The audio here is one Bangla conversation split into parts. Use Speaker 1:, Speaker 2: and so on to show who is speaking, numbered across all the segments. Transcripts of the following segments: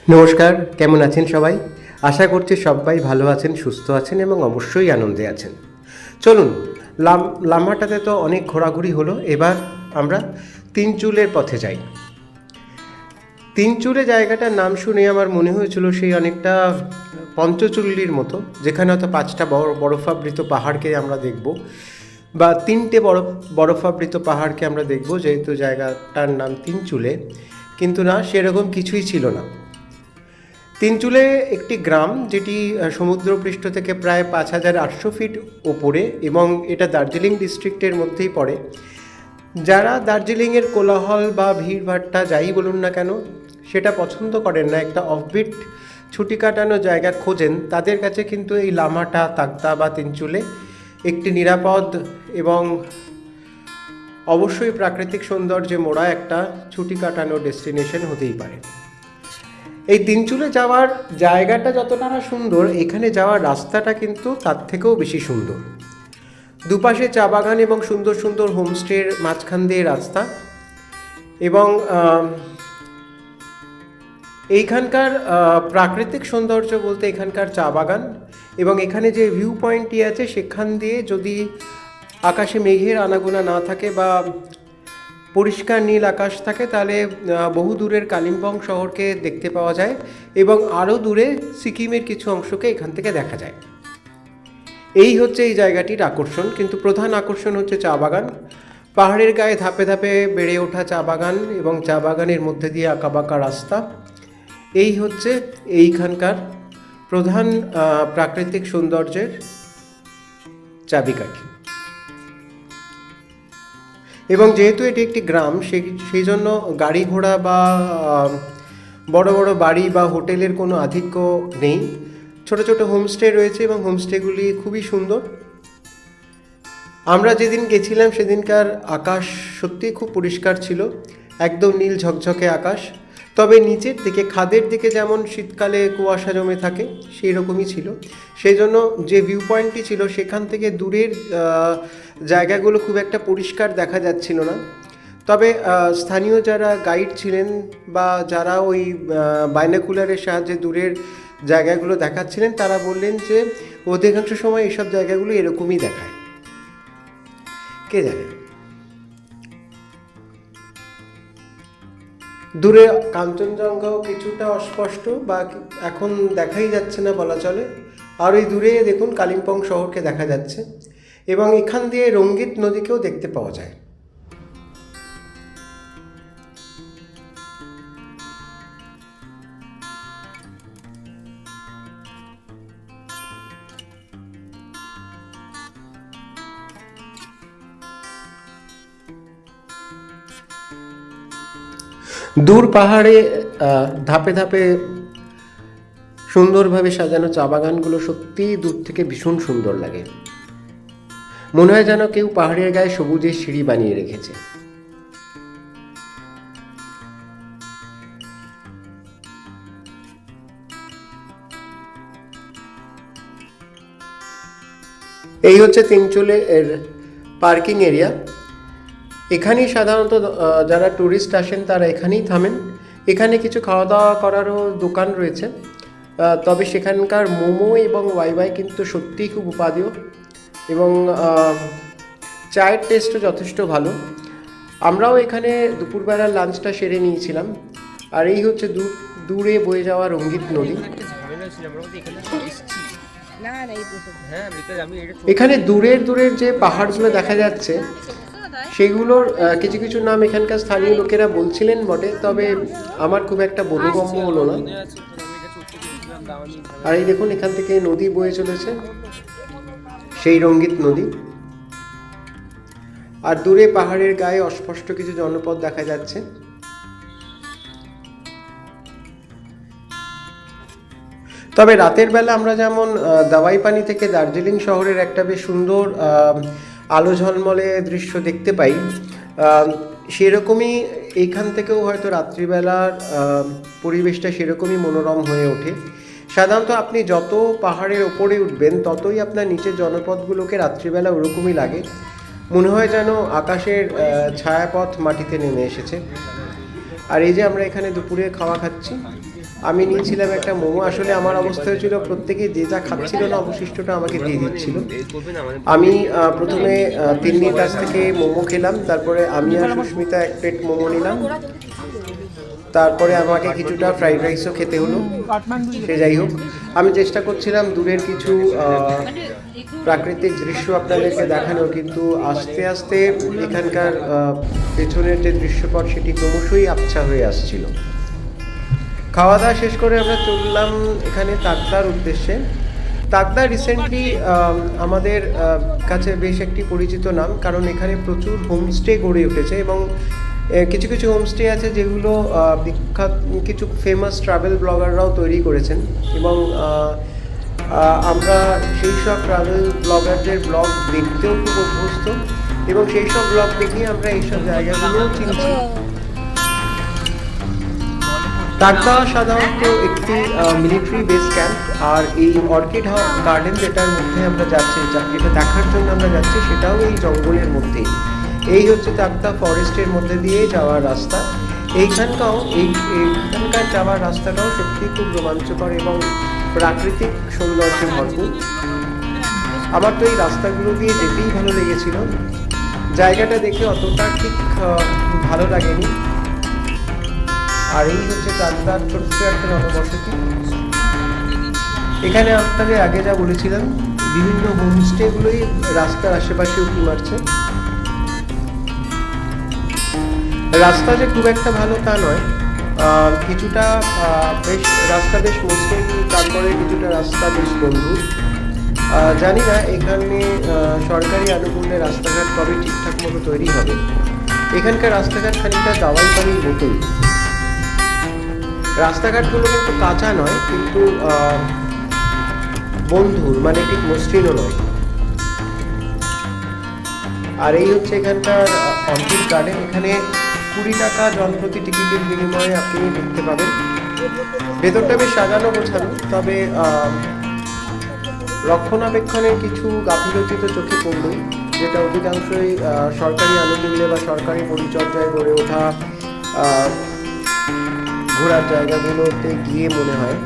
Speaker 1: নমস্কার, কেমন আছেন সবাই? আশা করছি সবাই ভালো আছেন, সুস্থ আছেন এবং অবশ্যই আনন্দে আছেন। চলুন, লামাটাতে তো অনেক ঘোরাঘুরি হলো, এবার আমরা তিনচুলের পথে যাই। তিনচুলে জায়গাটার নাম শুনে আমার মনে হয়েছিল সেই অনেকটা পঞ্চচুল্লির মতো, যেখানে হয়তো 5টা বরফাবৃত পাহাড়কে আমরা দেখব, বা 3টে বরফাবৃত পাহাড়কে আমরা দেখব, যেহেতু জায়গাটার নাম তিনচুলে। কিন্তু না, সেরকম কিছুই ছিল না। তিনচুলে একটি গ্রাম, যেটি সমুদ্রপৃষ্ঠ থেকে প্রায় 5800 ফিট ওপরে, এবং এটা দার্জিলিং ডিস্ট্রিক্টের মধ্যেই পড়ে। যারা দার্জিলিংয়ের কোলাহল বা ভিড়ভাট্টা যাই বলুন না কেন, সেটা পছন্দ করেন না, একটা অফবিট ছুটি কাটানো জায়গা খোঁজেন, তাদের কাছে কিন্তু এই লামাটা, তাকদা বা তিনচুলে একটি নিরাপদ এবং অবশ্যই প্রাকৃতিক সৌন্দর্যে মোড়া একটা ছুটি কাটানোর ডেস্টিনেশন হতেই পারে। এই তিনচুলে যাওয়ার জায়গাটা যতটা না সুন্দর, এখানে যাওয়ার রাস্তাটা কিন্তু তার থেকেও বেশি সুন্দর। দুপাশে চা বাগান এবং সুন্দর সুন্দর হোমস্টের মাঝখান দিয়ে রাস্তা, এবং এইখানকার প্রাকৃতিক সৌন্দর্য বলতে এখানকার চা বাগান, এবং এখানে যে ভিউ পয়েন্টটি আছে সেখান দিয়ে যদি আকাশে মেঘের আনাগোনা না থাকে বা পরিষ্কার নীল আকাশ থাকে, তাহলে বহু দূরের কালিম্পং শহরকে দেখতে পাওয়া যায়, এবং আরও দূরে সিকিমের কিছু অংশকে এখান থেকে দেখা যায়। এই হচ্ছে এই জায়গাটির আকর্ষণ, কিন্তু প্রধান আকর্ষণ হচ্ছে চা বাগান। পাহাড়ের গায়ে ধাপে ধাপে বেড়ে ওঠা চা বাগান এবং চা বাগানের মধ্যে দিয়ে আঁকাবাঁকা রাস্তা, এই হচ্ছে এইখানকার প্রধান প্রাকৃতিক সৌন্দর্যের চাবিকাঠি। এবং যেহেতু এটি একটি গ্রাম, সেই জন্য গাড়ি ঘোড়া বা বড় বড় বাড়ি বা হোটেলের কোনো আধিক্য নেই। ছোট ছোট হোমস্টে রয়েছে এবং হোমস্টেগুলি খুবই সুন্দর। আমরা যেদিন গেছিলাম সেদিনকার আকাশ সত্যিই খুব পরিষ্কার ছিল, একদম নীল ঝকঝকে আকাশ। তবে নিচের দিকে, খাদের দিকে যেমন শীতকালে কুয়াশা জমে থাকে, সেই রকমই ছিল। সেই জন্য যে ভিউ পয়েন্টটি ছিল সেখান থেকে দূরের জায়গাগুলো খুব একটা পরিষ্কার দেখা যাচ্ছিল না। তবে স্থানীয় যারা গাইড ছিলেন বা যারা ওই বাইনোকুলারের সাহায্যে দূরের জায়গাগুলো দেখাচ্ছিলেন, তারা বললেন যে অধিকাংশ সময় এসব জায়গাগুলো এরকমই দেখায়, কে জানে। দূরে কাঞ্চনজঙ্ঘাও কিছুটা অস্পষ্ট, বা এখন দেখাই যাচ্ছে না বলা চলে। আর ওই দূরে দেখুন কালিম্পং শহরকে দেখা যাচ্ছে, এবং এখান দিয়ে রঙ্গিত নদীকেও দেখতে পাওয়া যায়। দূর পাহাড়ে ধাপে ধাপে সুন্দরভাবে সাজানো চা বাগানগুলো সত্যিই দূর থেকে ভীষণ সুন্দর লাগে। মনে হয় যেন কেউ পাহাড়ের গায়ে সবুজের সিঁড়ি বানিয়ে রেখেছে। এই হচ্ছে তিনচুলে এর পার্কিং এরিয়া। এখানেই সাধারণত যারা ট্যুরিস্ট আসেন তারা এখানেই থামেন। এখানে কিছু খাওয়া দাওয়া করারও দোকান রয়েছে, তবে সেখানকার মোমো এবং ওয়াইওয়াই কিন্তু সত্যিই খুব উপাদেয়, এবং চায়ের টেস্টও যথেষ্ট ভালো। আমরাও এখানে দুপুরবেলার লাঞ্চটা সেরে নিয়েছিলাম। আর এই হচ্ছে দূরে বয়ে যাওয়া রঙ্গিত নদী। এখানে দূরের দূরের যে পাহাড়গুলো দেখা যাচ্ছে সেগুলোর কিছু কিছু নাম এখানকার স্থানীয় লোকেরা বলছিলেন বটে, তবে আমার খুব একটা বোধগম্য হলো না। আর এই দেখুন, এখান থেকে নদী বয়ে চলেছে, সেই রঙ্গিত নদী। আর দূরে পাহাড়ের গায়ে অস্পষ্ট কিছু জনপদ দেখা যাচ্ছে। তবে রাতের বেলা আমরা যেমন দাওয়াইপানি থেকে দার্জিলিং শহরের একটা বেশ সুন্দর আলো ঝলমলে দৃশ্য দেখতে পাই, সেরকমই এইখান থেকেও হয়তো রাত্রিবেলার পরিবেশটা সেরকমই মনোরম হয়ে ওঠে। সাধারণত আপনি যত পাহাড়ের ওপরে উঠবেন ততই আপনার নিচের জনপদগুলোকে রাত্রিবেলা ওরকমই লাগে, মনে হয় যেন আকাশের ছায়াপথ মাটিতে নেমে এসেছে। আর এই যে আমরা এখানে দুপুরে খাওয়া খাচ্ছি, আমি নিয়েছিলাম একটা মোমো। আসলে আমার অবস্থা হয়েছিল প্রত্যেকে যে যা খাচ্ছিল না অবশিষ্টটা আমাকে দিয়ে দিচ্ছিল। আমি প্রথমে তিন্নির কাছ থেকে মোমো খেলাম, তারপরে আমি আর সুস্মিতা এক প্লেট মোমো নিলাম, তারপরে আমাকে কিছুটা ফ্রাইড রাইসও খেতে হলো। সে যাই হোক, আমি চেষ্টা করছিলাম দূরের কিছু প্রাকৃতিক দৃশ্য আপনাদেরকে দেখানোর, কিন্তু আস্তে আস্তে এখানকার পেছনের যে দৃশ্যপট সেটি ক্রমশই আবছা হয়ে আসছিল। খাওয়া দাওয়া শেষ করে আমরা চললাম এখানে তাকদার উদ্দেশ্যে। তাকদা রিসেন্টলি আমাদের কাছে বেশ একটি পরিচিত নাম, কারণ এখানে প্রচুর হোমস্টে গড়ে উঠেছে এবং কিছু কিছু হোমস্টে আছে যেগুলো বিখ্যাত কিছু ফেমাস ট্রাভেল ব্লগাররাও তৈরি করেছেন, এবং আমরা সেই সব ট্রাভেল ব্লগারদের ব্লগ দেখতেও খুব অভ্যস্ত, এবং সেই সব ব্লগ দেখে আমরা এইসব জায়গাগুলোও চিনছি। তাকদা সাধারণত একটি মিলিটারি বেস ক্যাম্প, আর এই অর্কিড গার্ডেন যেটার মধ্যে আমরা যাচ্ছি, যেটা দেখার জন্য আমরা যাচ্ছি, সেটাও এই জঙ্গলের মধ্যেই। এই হচ্ছে তাকদা ফরেস্টের মধ্যে দিয়ে যাওয়ার রাস্তা। এইখানকার যাওয়ার রাস্তাটাও সত্যি খুব রোমাঞ্চকর এবং প্রাকৃতিক সৌন্দর্যে ভরপুর। আমার তো এই রাস্তাগুলো দিয়ে যেতেই ভালো লেগেছিল, জায়গাটা দেখে অতটা ঠিক ভালো লাগেনি। আর এই হচ্ছে তাকদার ছোট্ট একটা জনবসতি। এখানে আপনাদের আগে যা বলেছিলাম, বিভিন্ন হোমস্টেগুলোই রাস্তার আশেপাশে উঁকি মারছে। রাস্তা যে খুব একটা ভালো তা নয়, কিছুটা রাস্তা বেশ মসৃণ, তারপরে কিছুটা রাস্তা বেশ বন্ধু। জানি না এখানে সরকারি আনুকূল্যে রাস্তাঘাট কবে ঠিকঠাক মতো তৈরি হবে। এখানকার রাস্তাঘাট খানিকটা দাওয়াই পানির মতোই। রাস্তাঘাটগুলো কিন্তু কাঁচা নয়, কিন্তু বন্ধুর মানে ঠিক মসৃণও নয়। আর এই হচ্ছে এখানকার অর্কিড গার্ডেন। এখানে 20 টাকা জনপ্রতি টিকিটের বিনিময়ে আপনি দেখতে পাবেন। ভেতরটা বেশ সাজানো গোছানো, তবে রক্ষণাবেক্ষণের কিছু গাফিলতি তো চোখে পড়লই, যেটা অধিকাংশই সরকারি আনুকূল্যে বা সরকারি পরিচর্যায় গড়ে ওঠা ঘোরার জায়গাগুলোতে গিয়ে মনে হয়।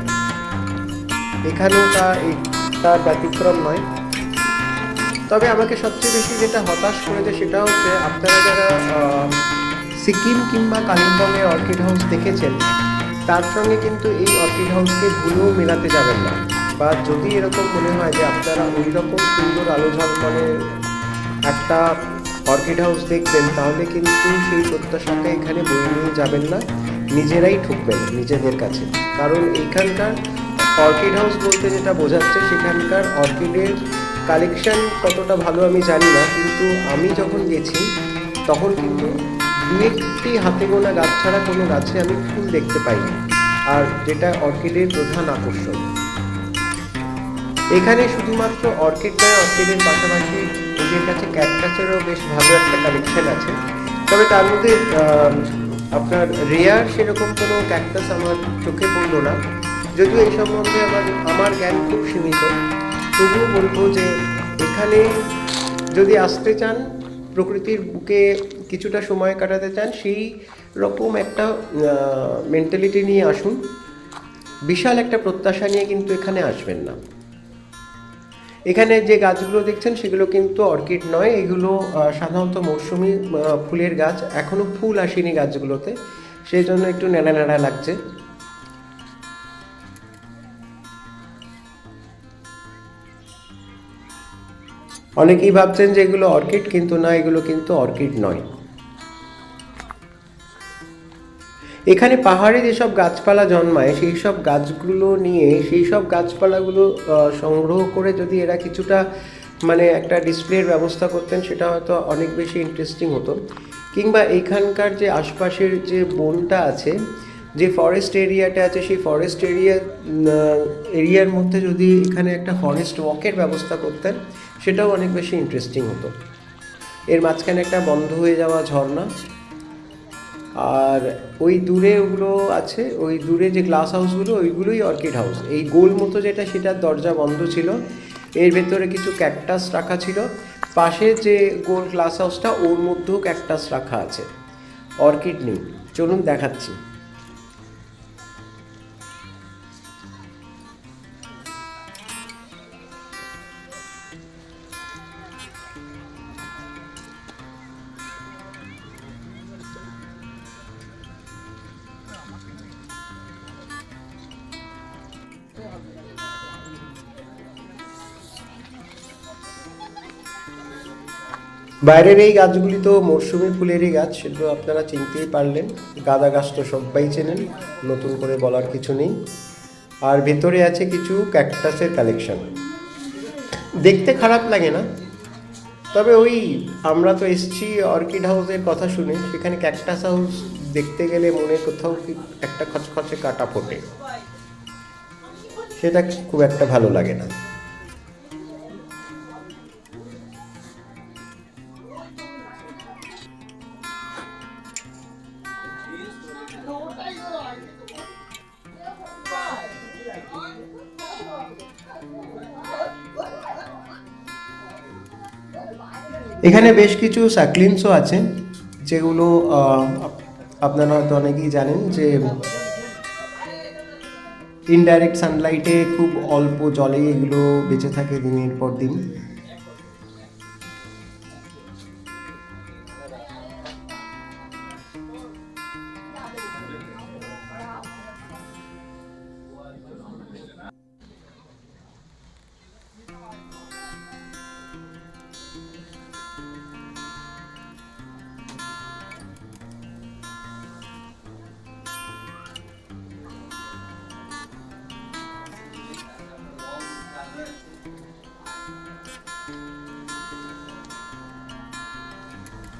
Speaker 1: এখানেও তার ব্যতিক্রম নয়। তবে আমাকে সবচেয়ে বেশি যেটা হতাশ করেছে সেটা হচ্ছে, আপনারা যারা সিকিম কিংবা কালিম্পংয়ের অর্কিড হাউস দেখেছেন, তার সঙ্গে কিন্তু এই অর্কিড হাউসকে ভুলেও মেলাতে যাবেন না। বা যদি এরকম মনে হয় যে আপনারা ওই রকম সুন্দর আলো ঝলমলে একটা অর্কিড হাউস দেখবেন, তাহলে কিন্তু সেই প্রত্যাশাকে এখানে বয়ে নিয়ে যাবেন না, নিজেরাই ঠুকবেন নিজেদের কাছে। কারণ এইখানকার অর্কিড হাউস বলতে যেটা বোঝাচ্ছে, সেখানকার অর্কিডের কালেকশন কতটা ভালো আমি জানি না, কিন্তু আমি যখন গেছি তখন কিন্তু দু একটি হাতে গোনা গাছ ছাড়া কোনো গাছে আমি ফুল দেখতে পাইনি, আর যেটা অর্কিডের প্রধান আকর্ষণ। এখানে শুধুমাত্র অর্কিড নয়, অর্কিডের পাশাপাশি এদের কাছে ক্যাকটাসেরও বেশ ভালো একটা কালেকশন আছে। তবে তার মধ্যে আপনার রেয়ার সেরকম কোনো ক্যাকটাস আমার চোখে পড়লো না, যদিও এই সম্বন্ধে আমার জ্ঞান খুব সীমিত। তবুও বলবো যে এখানে যদি আসতে চান, প্রকৃতির বুকে কিছুটা সময় কাটাতে চান, সেই রকম একটা মেন্টালিটি নিয়ে আসুন। বিশাল একটা প্রত্যাশা নিয়ে কিন্তু এখানে আসবেন না। এখানে যে গাছগুলো দেখছেন সেগুলো কিন্তু অর্কিড নয়, এগুলো সাধারণত মৌসুমি ফুলের গাছ। এখনও ফুল আসেনি গাছগুলোতে, সেই জন্য একটু ন্যাড়া ন্যাড়া লাগছে। অনেকেই ভাবছেন যে এগুলো অর্কিড, কিন্তু না, এগুলো কিন্তু অর্কিড নয়। এখানে পাহাড়ে যেসব গাছপালা জন্মায়, সেই সব গাছগুলো নিয়ে, সেই সব গাছপালাগুলো সংগ্রহ করে যদি এরা কিছুটা মানে একটা ডিসপ্লের ব্যবস্থা করতেন, সেটা হয়তো অনেক বেশি ইন্টারেস্টিং হতো। কিংবা এইখানকার যে আশপাশের যে বনটা আছে, যে ফরেস্ট এরিয়াটা আছে, সেই ফরেস্ট এরিয়ার মধ্যে যদি এখানে একটা ফরেস্ট ওয়াকের ব্যবস্থা করতেন, সেটাও অনেক বেশি ইন্টারেস্টিং হতো। এর মাঝখানে একটা বন্ধ হয়ে যাওয়া ঝর্ণা, আর ওই দূরে ওগুলো আছে, ওই দূরে যে গ্লাস হাউসগুলো, ওইগুলোই অর্কিড হাউস। এই গোল মতো যেটা, সেটার দরজা বন্ধ ছিল, এর ভেতরে কিছু ক্যাকটাস রাখা ছিল। পাশে যে গোল গ্লাস হাউসটা, ওর মধ্যেও ক্যাকটাস রাখা আছে, অর্কিড নেই। চলুন দেখাচ্ছি। বাইরের এই গাছগুলি তো মরশুমি ফুলেরই গাছ, সেগুলো আপনারা চিনতেই পারলেন। গাঁদা গাছ তো সবাই চেনেন, নতুন করে বলার কিছু নেই। আর ভেতরে আছে কিছু ক্যাকটাসের কালেকশন। দেখতে খারাপ লাগে না, তবে ওই আমরা তো এসছি অর্কিড হাউসের কথা শুনে, সেখানে ক্যাকটাস হাউস দেখতে গেলে মনে কোথাও কি একটা খচখচে কাটা ফোটে, সেটা খুব একটা ভালো লাগে না। এখানে বেশ কিছু সাকলিন্সও আছে, যেগুলো আপনারা হয়তো অনেকেই জানেন যে ইনডাইরেক্ট সানলাইটে খুব অল্প জলে এগুলো বেঁচে থাকে দিনের পর দিন।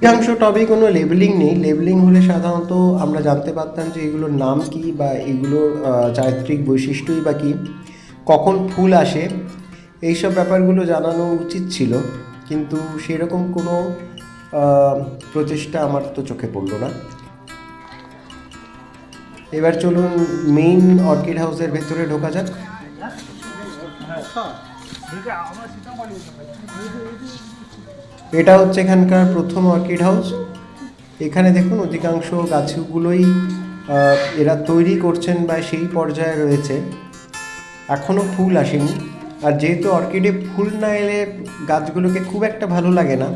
Speaker 1: অধিকাংশ টবেই কোনো লেবেলিং নেই। লেবেলিং হলে সাধারণত আমরা জানতে পারতাম যে এগুলোর নাম কি, বা এগুলোর চারিত্রিক বৈশিষ্ট্যই বা কী, কখন ফুল আসে, এইসব ব্যাপারগুলো জানানো উচিত ছিল, কিন্তু সেরকম কোনো প্রচেষ্টা আমার তো চোখে পড়লো না। এবার চলুন মেইন অর্কিড হাউসের ভেতরে ঢোকা যাক। এটা হচ্ছে এখানকার প্রথম অর্কিড হাউস। এখানে দেখুন অধিকাংশ গাছগুলোই এরা তৈরি করছেন বা সেই পর্যায়ে রয়েছে, এখনও ফুল আসেনি। আর যেহেতু অর্কিডে ফুল না এলে গাছগুলোকে খুব একটা ভালো লাগে না,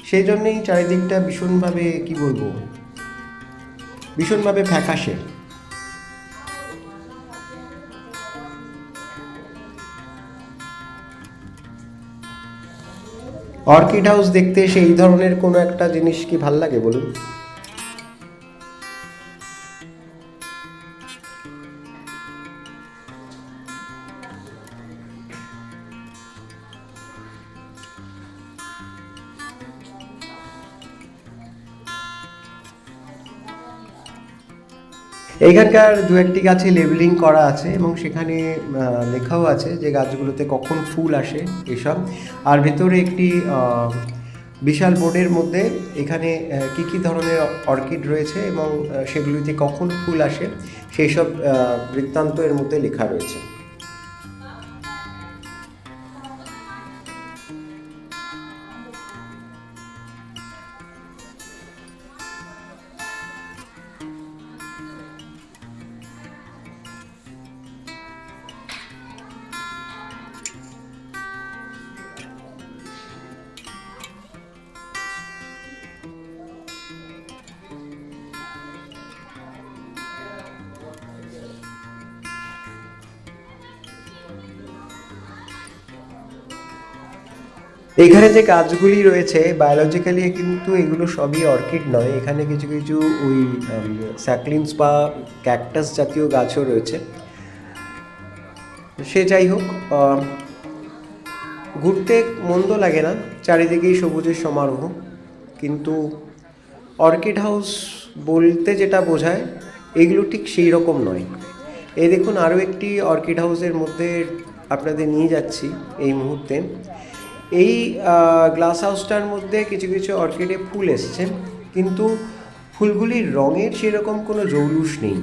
Speaker 1: সেই জন্যেই চারিদিকটা ভীষণভাবে কী বলবো, ভীষণভাবে ফ্যাকাশে। অর্কিড হাউস দেখতে সেই ধরনের কোনো একটা জিনিস কি ভাল লাগে বলুন? এইখানকার দু একটি গাছে লেবেলিং করা আছে, এবং সেখানে লেখাও আছে যে গাছগুলোতে কখন ফুল আসে এসব। আর ভেতরে একটি বিশাল বোর্ডের মধ্যে এখানে কী কী ধরনের অর্কিড রয়েছে এবং সেগুলিতে কখন ফুল আসে সেই সব বৃত্তান্ত এর মধ্যে লেখা রয়েছে। এখানে যে গাছগুলি রয়েছে বায়োলজিক্যালি কিন্তু এগুলো সবই অর্কিড নয়, এখানে কিছু কিছু ওই স্যাকলিন্স বা ক্যাকটাস জাতীয় গাছও রয়েছে। সে যাই হোক, ঘুরতে মন্দ লাগে না, চারিদিকেই সবুজের সমারোহ। কিন্তু অর্কিড হাউস বলতে যেটা বোঝায় এগুলো ঠিক সেই রকম নয়। এই দেখুন আরও একটি অর্কিড হাউসের মধ্যে আপনাদের নিয়ে যাচ্ছি এই মুহূর্তে। এই গ্লাস হাউসটার মধ্যে কিছু কিছু অর্কিডে ফুল এসছে, কিন্তু ফুলগুলির রঙের সেরকম কোনো জৌলুস নেই।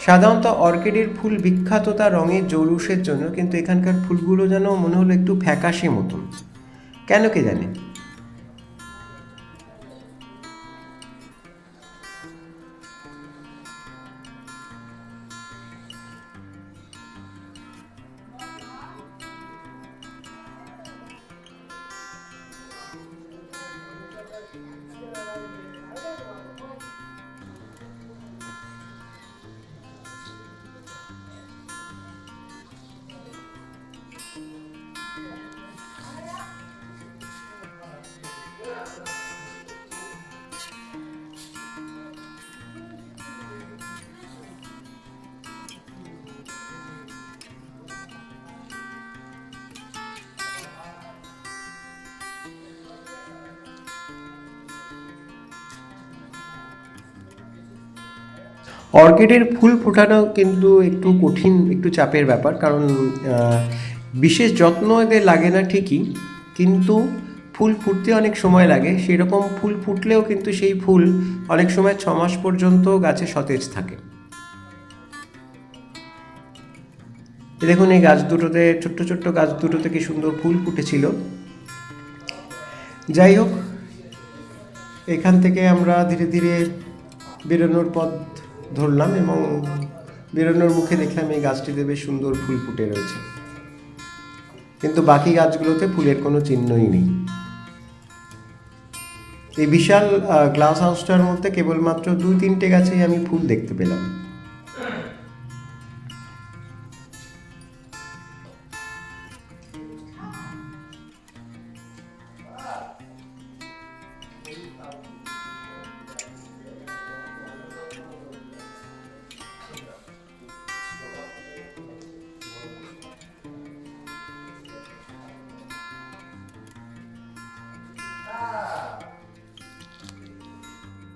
Speaker 1: সাধারণত অর্কিডের ফুল বিখ্যাত তার রঙের জৌলুসের জন্য, কিন্তু এখানকার ফুলগুলো যেন মনে হলো একটু ফ্যাকাশে মতন, কেন কে জানে। অর্কিডের ফুল ফোটানো কিন্তু একটু কঠিন, একটু চাপের ব্যাপার, কারণ বিশেষ যত্ন এদের লাগে না ঠিকই, কিন্তু ফুল ফুটতে অনেক সময় লাগে। সেরকম ফুল ফুটলেও কিন্তু সেই ফুল অনেক সময় 6 মাস পর্যন্ত গাছে সতেজ থাকে। দেখুন এই গাছ দুটোতে, ছোট্ট ছোট্ট গাছ দুটোতে কি সুন্দর ফুল ফুটেছিল। যাই হোক, এখান থেকে আমরা ধীরে ধীরে বেরোনোর পথ ধরলাম এবং বেরোনোর মুখে দেখলাম এই গাছটিতে বেশ সুন্দর ফুল ফুটে রয়েছে, কিন্তু বাকি গাছগুলোতে ফুলের কোনো চিহ্নই নেই। এই বিশাল গ্লাস হাউসটার মধ্যে কেবলমাত্র 2-3টে গাছেই আমি ফুল দেখতে পেলাম।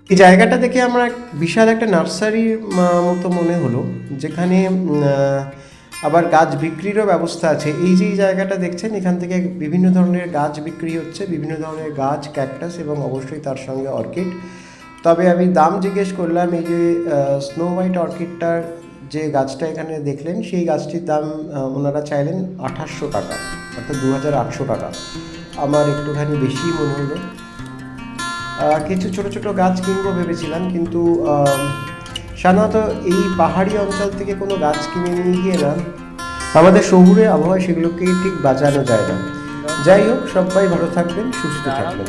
Speaker 1: এই জায়গাটা দেখে আমরা বিশাল একটা নার্সারির মতো মনে হলো, যেখানে আবার গাছ বিক্রিরও ব্যবস্থা আছে। এই যে জায়গাটা দেখছেন, এখান থেকে বিভিন্ন ধরনের গাছ বিক্রি হচ্ছে, বিভিন্ন ধরনের গাছ, ক্যাকটাস এবং অবশ্যই তার সঙ্গে অর্কিড। তবে আমি দাম জিজ্ঞেস করলাম, এই যে স্নো হোয়াইট অর্কিডটার যে গাছটা এখানে দেখলেন, সেই গাছটির দাম ওনারা চাইলেন 2800 টাকা, অর্থাৎ 2800 টাকা। আমার একটুখানি বেশি মনে হলো। কিছু ছোট ছোট গাছ কিনবো ভেবেছিলাম, কিন্তু সাধারণত এই পাহাড়ি অঞ্চল থেকে কোনো গাছ কিনে নিয়ে গিয়ে না, আমাদের শহুরে আবহাওয়ায় সেগুলোকে ঠিক বাঁচানো যায় না। যাই হোক, সবাই ভালো থাকবেন, সুস্থ থাকবেন।